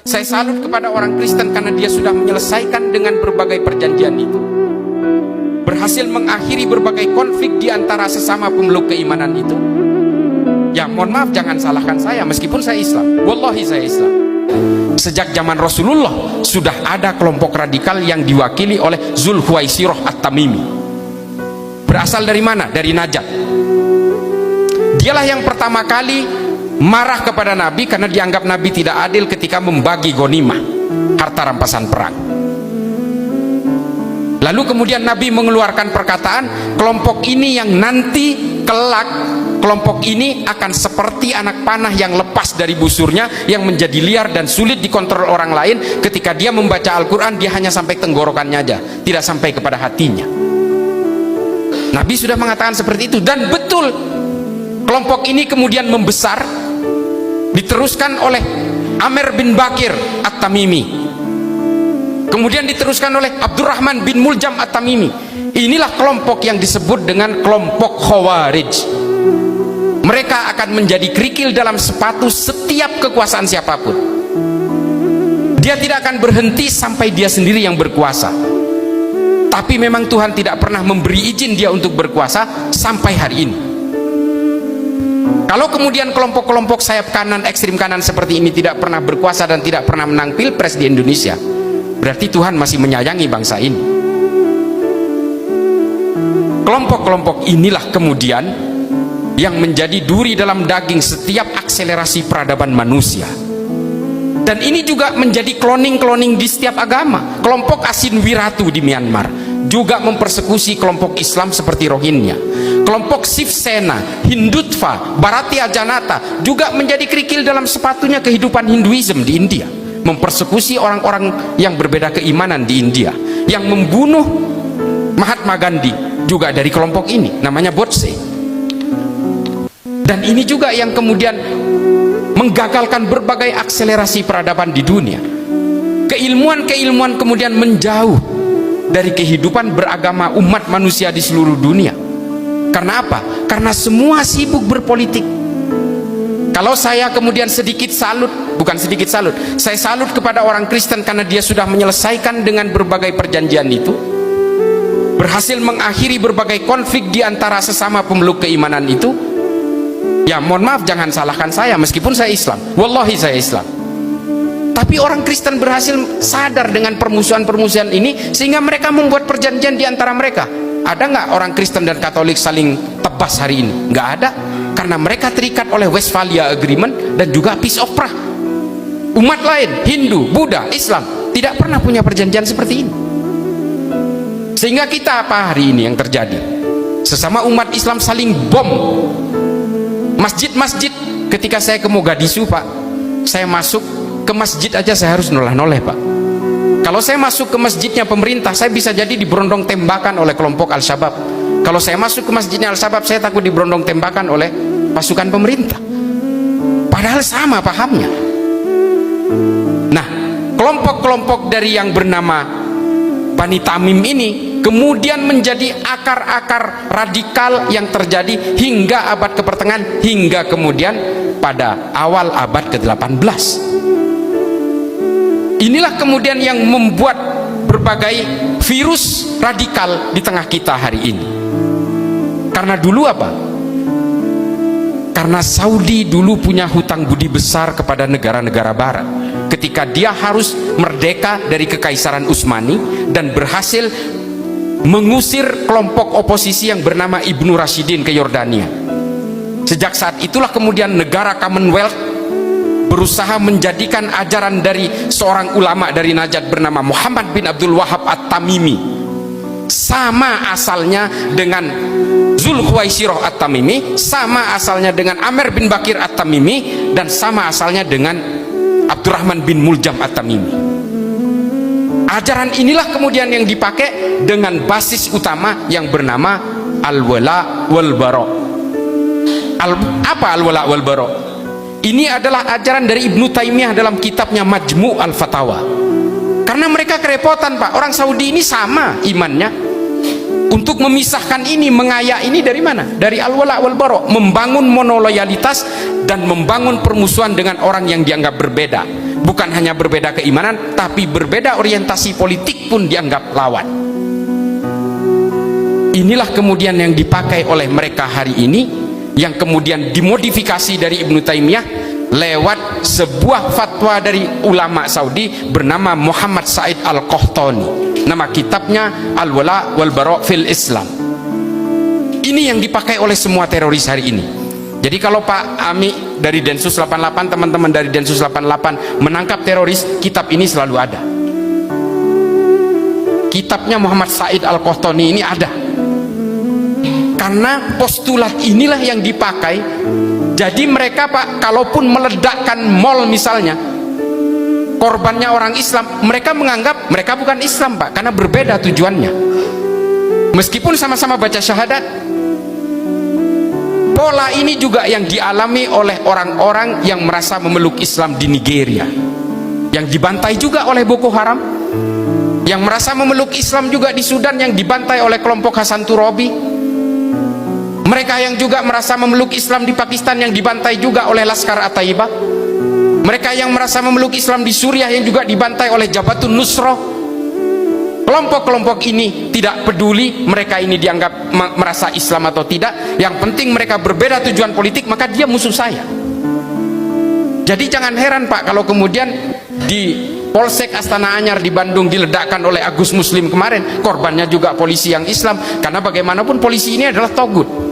Saya salut kepada orang Kristen karena dia sudah menyelesaikan dengan berbagai perjanjian itu, berhasil mengakhiri berbagai konflik di antara sesama pemeluk keimanan itu. Ya mohon maaf, jangan salahkan saya, meskipun saya Islam, wallahi saya Islam. Sejak zaman Rasulullah sudah ada kelompok radikal yang diwakili oleh Zulkhuwaisirah At-Tamimi. Berasal dari mana? Dari Najd. Dialah yang pertama kali marah kepada Nabi karena dianggap Nabi tidak adil ketika membagi ghanimah, harta rampasan perang. Lalu kemudian Nabi mengeluarkan perkataan, kelompok ini yang nanti kelak, kelompok ini akan seperti anak panah yang lepas dari busurnya, yang menjadi liar dan sulit dikontrol orang lain. Ketika dia membaca Al-Quran, dia hanya sampai tenggorokannya aja, tidak sampai kepada hatinya. Nabi sudah mengatakan seperti itu, dan betul kelompok ini kemudian membesar, diteruskan oleh Amr bin Bakir At-Tamimi, kemudian diteruskan oleh Abdurrahman bin Muljam At-Tamimi. Inilah kelompok yang disebut dengan kelompok Khawarij. Mereka akan menjadi kerikil dalam sepatu setiap kekuasaan siapapun. Dia tidak akan berhenti sampai dia sendiri yang berkuasa. Tapi memang Tuhan tidak pernah memberi izin dia untuk berkuasa sampai hari ini. Kalau kemudian kelompok-kelompok sayap kanan, ekstrim kanan seperti ini tidak pernah berkuasa dan tidak pernah menang pilpres di Indonesia, berarti Tuhan masih menyayangi bangsa ini. Kelompok-kelompok inilah kemudian yang menjadi duri dalam daging setiap akselerasi peradaban manusia. Dan ini juga menjadi kloning-kloning di setiap agama. Kelompok Asin Wiratu di Myanmar juga mempersekusi kelompok Islam seperti Rohingya. Kelompok Shiv Sena, Hindutva, Bharatiya Janata juga menjadi kerikil dalam sepatunya kehidupan Hinduism di India, mempersekusi orang-orang yang berbeda keimanan di India. Yang membunuh Mahatma Gandhi juga dari kelompok ini, namanya Godse. Dan ini juga yang kemudian menggagalkan berbagai akselerasi peradaban di dunia. Keilmuan-keilmuan kemudian menjauh dari kehidupan beragama umat manusia di seluruh dunia. Karena apa? Karena semua sibuk berpolitik. Kalau saya kemudian sedikit salut, bukan sedikit salut, saya salut kepada orang Kristen karena dia sudah menyelesaikan dengan berbagai perjanjian itu, berhasil mengakhiri berbagai konflik di antara sesama pemeluk keimanan itu. Ya mohon maaf, jangan salahkan saya, meskipun saya Islam, wallahi saya Islam. Tapi orang Kristen berhasil sadar dengan permusuhan-permusuhan ini, sehingga mereka membuat perjanjian di antara mereka. Ada nggak orang Kristen dan Katolik saling tebas hari ini? Nggak ada, karena mereka terikat oleh Westphalia Agreement dan juga Peace of Prague. Umat lain, Hindu, Buddha, Islam, tidak pernah punya perjanjian seperti ini. Sehingga kita apa hari ini yang terjadi? Sesama umat Islam saling bom masjid-masjid. Ketika saya ke Mogadishu, Pak, saya masuk ke masjid aja saya harus noleh-noleh, Pak. Kalau saya masuk ke masjidnya pemerintah, saya bisa jadi diberondong tembakan oleh kelompok Al-Shabaab. Kalau saya masuk ke masjidnya Al-Shabaab, saya takut diberondong tembakan oleh pasukan pemerintah. Padahal sama pahamnya. Nah, kelompok-kelompok dari yang bernama Bani Tamim ini kemudian menjadi akar-akar radikal yang terjadi hingga abad ke-pertengahan, hingga kemudian pada awal abad ke-18. Inilah kemudian yang membuat berbagai virus radikal di tengah kita hari ini. Karena dulu apa? Karena Saudi dulu punya hutang budi besar kepada negara-negara barat. Ketika dia harus merdeka dari Kekaisaran Utsmani dan berhasil mengusir kelompok oposisi yang bernama Ibnu Rashidin ke Yordania. Sejak saat itulah kemudian negara Commonwealth berusaha menjadikan ajaran dari seorang ulama dari Najd bernama Muhammad bin Abdul Wahab At-Tamimi, sama asalnya dengan Zulkhuwaisirah At-Tamimi, sama asalnya dengan Amr bin Bakir At-Tamimi, dan sama asalnya dengan Abdurrahman bin Muljam At-Tamimi. Ajaran inilah kemudian yang dipakai dengan basis utama yang bernama Al-Wala wal-Bara. Apa Al-Wala wal-Bara? Ini adalah ajaran dari Ibnu Taimiyah dalam kitabnya Majmu' al-Fatawa. Karena mereka kerepotan, Pak. Orang Saudi ini sama imannya. Untuk memisahkan ini, mengayak ini dari mana? Dari Al-Wala wal-Bara, membangun monoloyalitas dan membangun permusuhan dengan orang yang dianggap berbeda. bukan hanya berbeda keimanan, tapi berbeda orientasi politik pun dianggap lawan. Inilah kemudian yang dipakai oleh mereka hari ini, yang kemudian dimodifikasi dari Ibnu Taimiyah lewat sebuah fatwa dari ulama Saudi bernama Muhammad Said Al-Qahtani. Nama kitabnya Al-Wala wal Bara' fil Islam. Ini yang dipakai oleh semua teroris hari ini. Jadi kalau Pak Ami dari Densus 88, teman-teman dari Densus 88 menangkap teroris, kitab ini selalu ada. Kitabnya Muhammad Said Al-Qahtani ini ada. Karena postulat inilah yang dipakai. Jadi mereka Pak, kalaupun meledakkan mal misalnya, korbannya orang Islam, mereka menganggap mereka bukan Islam Pak, karena berbeda tujuannya. Meskipun sama-sama baca syahadat. Pola ini juga yang dialami oleh orang-orang yang merasa memeluk Islam di Nigeria, yang dibantai juga oleh Boko Haram, yang merasa memeluk Islam juga di Sudan, yang dibantai oleh kelompok Hasan Turabi. Mereka yang juga merasa memeluk Islam di Pakistan, yang dibantai juga oleh Laskar At-Taibah. Mereka yang merasa memeluk Islam di Suriah, yang juga dibantai oleh Jabhatun Nusrah. Kelompok-kelompok ini tidak peduli mereka ini dianggap merasa Islam atau tidak. Yang penting mereka berbeda tujuan politik, maka dia musuh saya. Jadi jangan heran Pak kalau kemudian di Polsek Astana Anyar di Bandung diledakkan oleh Agus Muslim kemarin, korbannya juga polisi yang Islam. Karena bagaimanapun polisi ini adalah togut.